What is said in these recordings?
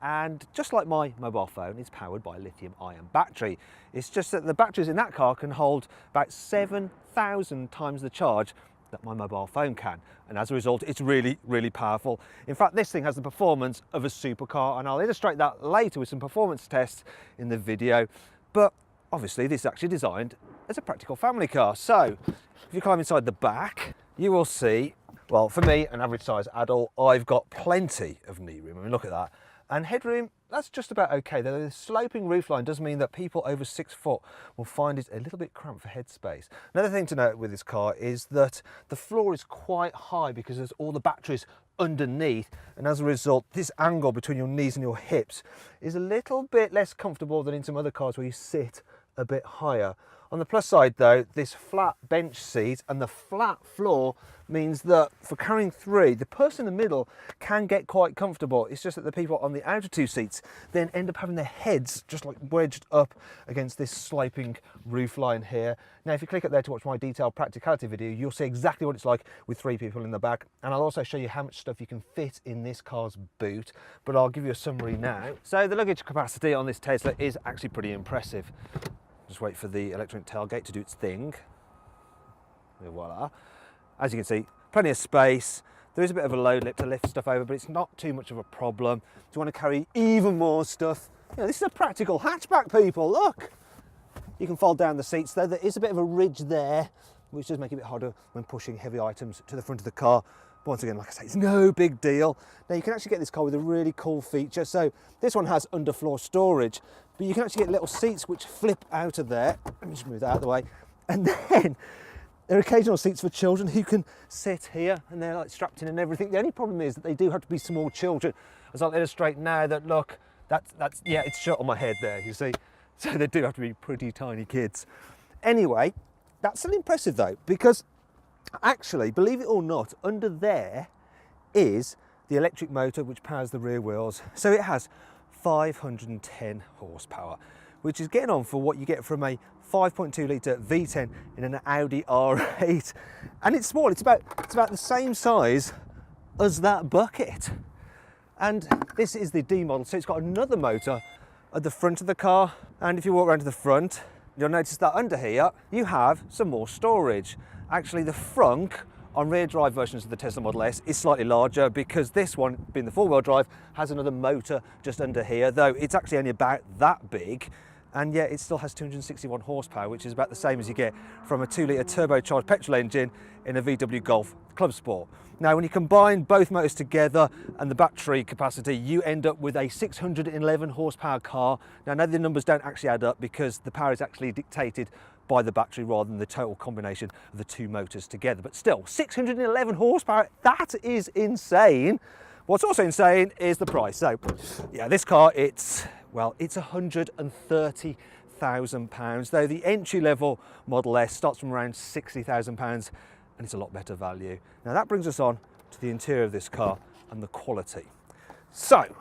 And just like my mobile phone, it's powered by a lithium-ion battery. It's just that the batteries in that car can hold about 7,000 times the charge that my mobile phone can. And as a result, it's really, really powerful. In fact, this thing has the performance of a supercar, and I'll illustrate that later with some performance tests in the video. But obviously, this is actually designed as a practical family car. So if you climb inside the back, you will see, well, for me, an average size adult, I've got plenty of knee room. I mean, look at that. And headroom, that's just about okay. Though the sloping roofline does mean that people over 6 foot will find it a little bit cramped for headspace. Another thing to note with this car is that the floor is quite high because there's all the batteries underneath, and as a result, this angle between your knees and your hips is a little bit less comfortable than in some other cars where you sit a bit higher. On the plus side though, this flat bench seat and the flat floor means that for carrying 3, the person in the middle can get quite comfortable. It's just that the people on the outer 2 seats then end up having their heads just like wedged up against this sloping roofline here. Now, if you click up there to watch my detailed practicality video, you'll see exactly what it's like with 3 people in the back. And I'll also show you how much stuff you can fit in this car's boot, but I'll give you a summary now. So the luggage capacity on this Tesla is actually pretty impressive. Just wait for the electronic tailgate to do its thing. And voila. As you can see, plenty of space. There is a bit of a load lip to lift stuff over, but it's not too much of a problem. If you want to carry even more stuff, you know, this is a practical hatchback, people, look. You can fold down the seats though. There is a bit of a ridge there, which does make it a bit harder when pushing heavy items to the front of the car. But once again, like I say, it's no big deal. Now you can actually get this car with a really cool feature. So this one has underfloor storage, but you can actually get little seats which flip out of there. Let me just move that out of the way. And then there are occasional seats for children who can sit here, and they're like strapped in and everything. The only problem is that they do have to be small children, as I'll illustrate now. That look, that's yeah, it's shut on my head there, you see. So they do have to be pretty tiny kids. Anyway, that's still impressive though, because actually, believe it or not, under there is the electric motor which powers the rear wheels. So it has 510 horsepower, which is getting on for what you get from a 5.2 litre V10 in an Audi R8. And it's small, it's about the same size as that bucket. And this is the D model, so it's got another motor at the front of the car. And if you walk around to the front, you'll notice that under here, you have some more storage. Actually, the frunk on rear drive versions of the Tesla Model S is slightly larger because this one, being the 4-wheel drive, has another motor just under here, though it's actually only about that big. And yet it still has 261 horsepower, which is about the same as you get from a 2-litre turbocharged petrol engine in a VW Golf Club Sport. Now, when you combine both motors together and the battery capacity, you end up with a 611 horsepower car. Now the numbers don't actually add up because the power is actually dictated by the battery rather than the total combination of the 2 motors together. But still, 611 horsepower, that is insane. What's also insane is the price. So yeah, this car, it's £130,000, though the entry-level Model S starts from around £60,000, and it's a lot better value. Now that brings us on to the interior of this car and the quality. So,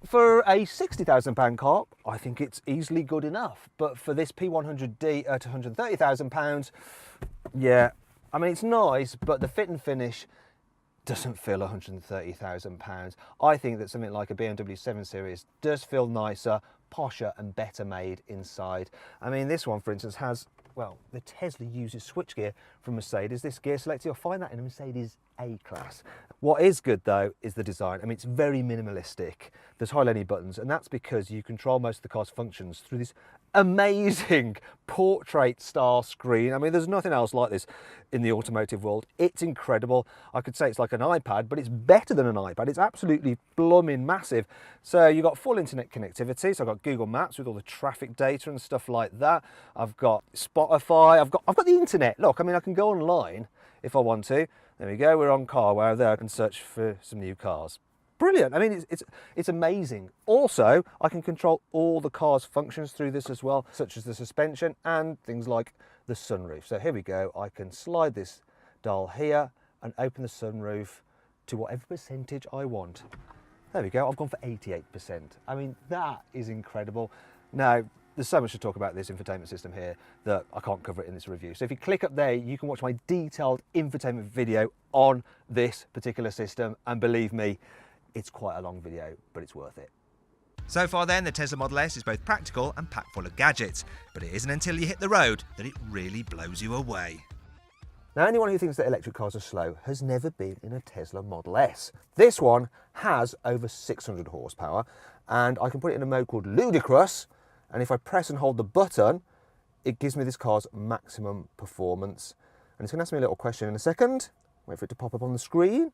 for a £60,000 car, I think it's easily good enough. But for this P100D at £130,000, yeah, I mean, it's nice, but the fit and finish doesn't feel £130,000. I think that something like a BMW 7 Series does feel nicer, posher and better made inside. I mean, this one, for instance, has, well, the Tesla uses switchgear from Mercedes. This gear selector, you'll find that in a Mercedes A-Class. What is good though is the design. I mean, it's very minimalistic. There's hardly any buttons, and that's because you control most of the car's functions through this amazing portrait style screen. I mean, there's nothing else like this in the automotive world. It's incredible. I could say it's like an iPad, but it's better than an iPad. It's absolutely blooming massive. So you've got full internet connectivity. So I've got Google Maps with all the traffic data and stuff like that. I've got Spotify. I've got the internet. Look, I mean, I can go online if I want to. There we go. We're on CarWow there and search for some new cars. Brilliant. I mean, it's amazing. Also, I can control all the car's functions through this as well, such as the suspension and things like the sunroof. So here we go. I can slide this dial here and open the sunroof to whatever percentage I want. There we go. I've gone for 88%. I mean, that is incredible. Now, there's so much to talk about this infotainment system here that I can't cover it in this review. So if you click up there, you can watch my detailed infotainment video on this particular system. And believe me, It's quite a long video, but it's worth it. So far then, the Tesla Model S is both practical and packed full of gadgets, but it isn't until you hit the road that it really blows you away. Now, anyone who thinks that electric cars are slow has never been in a Tesla Model S. This one has over 600 horsepower, and I can put it in a mode called Ludicrous, and if I press and hold the button, it gives me this car's maximum performance. And it's going to ask me a little question in a second. Wait for it to pop up on the screen.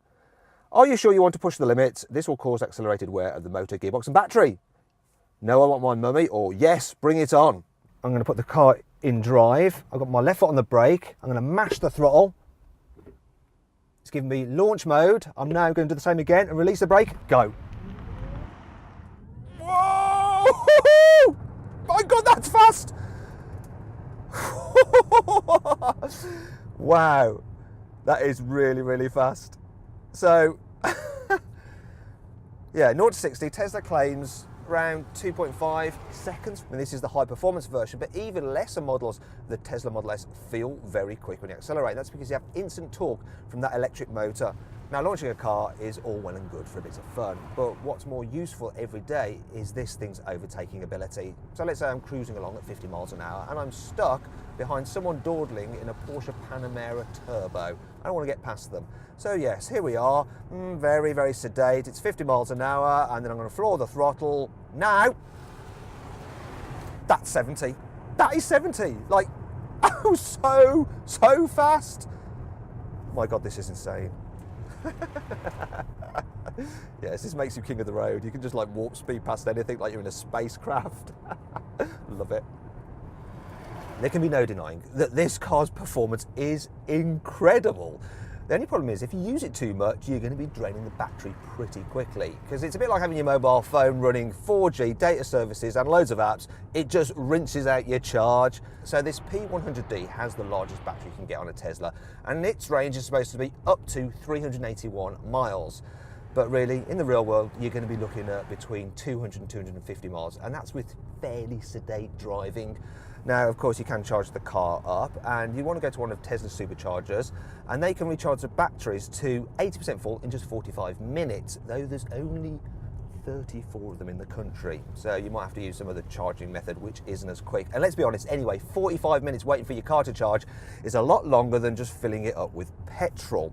Are you sure you want to push the limits? This will cause accelerated wear of the motor, gearbox and battery. No, I want my mummy, or yes, bring it on. I'm going to put the car in drive. I've got my left foot on the brake. I'm going to mash the throttle. It's giving me launch mode. I'm now going to do the same again and release the brake. Go. Whoa! My God, that's fast! Wow, that is really, really fast. So, yeah, 0 to 60, Tesla claims around 2.5 seconds. I mean, this is the high performance version, but even lesser models, the Tesla Model S, feel very quick when you accelerate. That's because you have instant torque from that electric motor. Now, launching a car is all well and good for a bit of fun, but what's more useful every day is this thing's overtaking ability. So let's say I'm cruising along at 50 miles an hour and I'm stuck behind someone dawdling in a Porsche Panamera Turbo. I don't want to get past them. So yes, here we are, very, very sedate. It's 50 miles an hour, and then I'm going to floor the throttle. Now, that's 70. That is 70. Like, oh, so fast. My God, this is insane. Yes, this makes you king of the road. You can just like warp speed past anything like you're in a spacecraft. Love it. There can be no denying that this car's performance is incredible. The only problem is if you use it too much, you're going to be draining the battery pretty quickly, because it's a bit like having your mobile phone running 4G data services and loads of apps. It just rinses out your charge. So this P100D has the largest battery you can get on a Tesla, and its range is supposed to be up to 381 miles. But really, in the real world, you're going to be looking at between 200 and 250 miles, and that's with fairly sedate driving. Now, of course, you can charge the car up, and you want to go to one of Tesla's superchargers, and they can recharge the batteries to 80% full in just 45 minutes, though there's only 34 of them in the country. So you might have to use some other charging method, which isn't as quick. And let's be honest, anyway, 45 minutes waiting for your car to charge is a lot longer than just filling it up with petrol.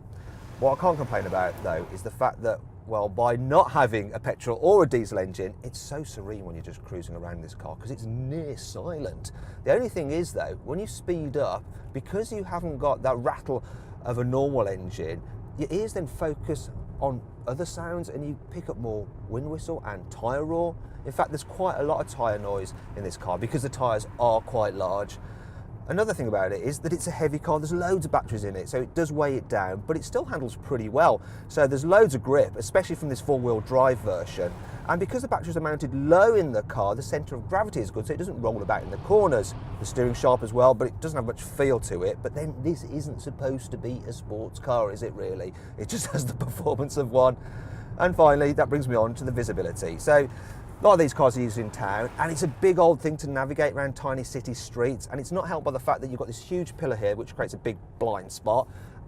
What I can't complain about, though, is the fact that, well, by not having a petrol or a diesel engine, it's so serene when you're just cruising around this car because it's near silent. The only thing is, though, when you speed up, because you haven't got that rattle of a normal engine, your ears then focus on other sounds and you pick up more wind whistle and tyre roar. In fact, there's quite a lot of tyre noise in this car because the tyres are quite large. Another thing about it is that it's a heavy car. There's loads of batteries in it, so it does weigh it down, but it still handles pretty well. So there's loads of grip, especially from this four-wheel drive version. And because the batteries are mounted low in the car, the centre of gravity is good, so it doesn't roll about in the corners. The steering's sharp as well, but it doesn't have much feel to it. But then this isn't supposed to be a sports car, is it really? It just has the performance of one. And finally, that brings me on to the visibility. So a lot of these cars are used in town, and it's a big old thing to navigate around tiny city streets, and it's not helped by the fact that you've got this huge pillar here which creates a big blind spot,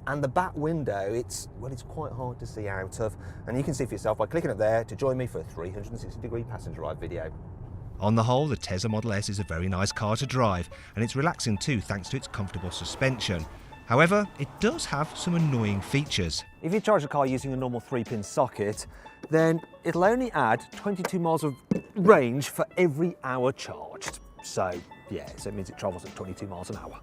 and the back window, it's quite hard to see out of, and you can see for yourself by clicking up there to join me for a 360-degree passenger ride video. On the whole, the Tesla Model S is a very nice car to drive, and it's relaxing too thanks to its comfortable suspension. However, it does have some annoying features. If you charge the car using a normal 3-pin socket, then it'll only add 22 miles of range for every hour charged. So yeah, so it means it travels at 22 miles an hour,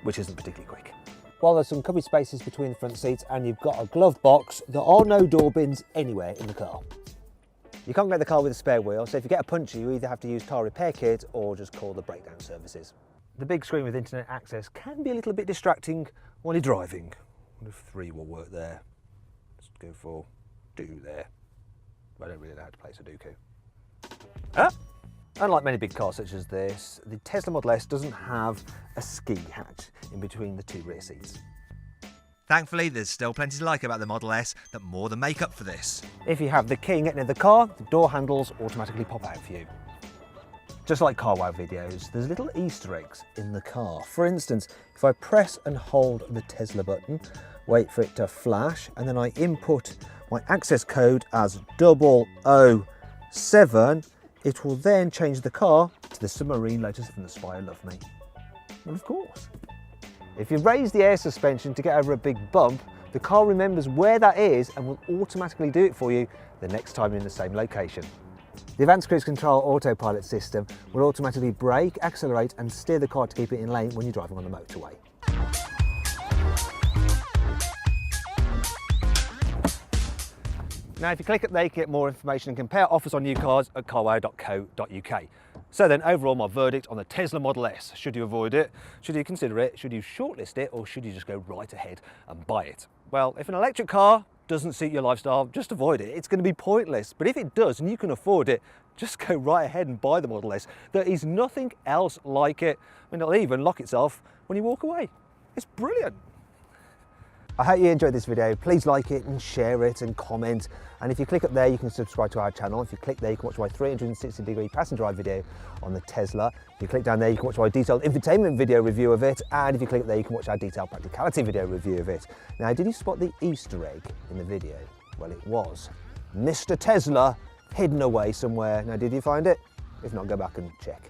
which isn't particularly quick. While there's some cubby spaces between the front seats and you've got a glove box, there are no door bins anywhere in the car. You can't get the car with a spare wheel, so if you get a puncture, you either have to use tyre repair kit or just call the breakdown services. The big screen with internet access can be a little bit distracting while you're driving. I wonder if 3 will work there. Let's go for do there. I don't really know how to play Sudoku. Unlike many big cars such as this, the Tesla Model S doesn't have a ski hatch in between the 2 rear seats. Thankfully, there's still plenty to like about the Model S that more than make up for this. If you have the key and get near the car, the door handles automatically pop out for you. Just like carwow videos, there's little Easter eggs in the car. For instance, if I press and hold the Tesla button, wait for it to flash, and then I input my access code as 007, it will then change the car to the submarine Lotus from the Spire Love Me. Well, of course. If you raise the air suspension to get over a big bump, the car remembers where that is and will automatically do it for you the next time you're in the same location. The Advanced Cruise Control autopilot system will automatically brake, accelerate and steer the car to keep it in lane when you're driving on the motorway. Now if you click it there, you can get more information and compare offers on new cars at carwow.co.uk. So then overall, my verdict on the Tesla Model S. Should you avoid it? Should you consider it? Should you shortlist it? Or should you just go right ahead and buy it? Well, if an electric car doesn't suit your lifestyle, just avoid it. It's going to be pointless. But if it does and you can afford it, just go right ahead and buy the Model S. There is nothing else like it. I mean, it'll even lock itself when you walk away. It's brilliant. I hope you enjoyed this video. Please like it and share it and comment. And if you click up there, you can subscribe to our channel. If you click there, you can watch my 360-degree passenger drive video on the Tesla. If you click down there, you can watch my detailed infotainment video review of it. And if you click there, you can watch our detailed practicality video review of it. Now, did you spot the Easter egg in the video? Well, it was Mr. Tesla hidden away somewhere. Now, did you find it? If not, go back and check.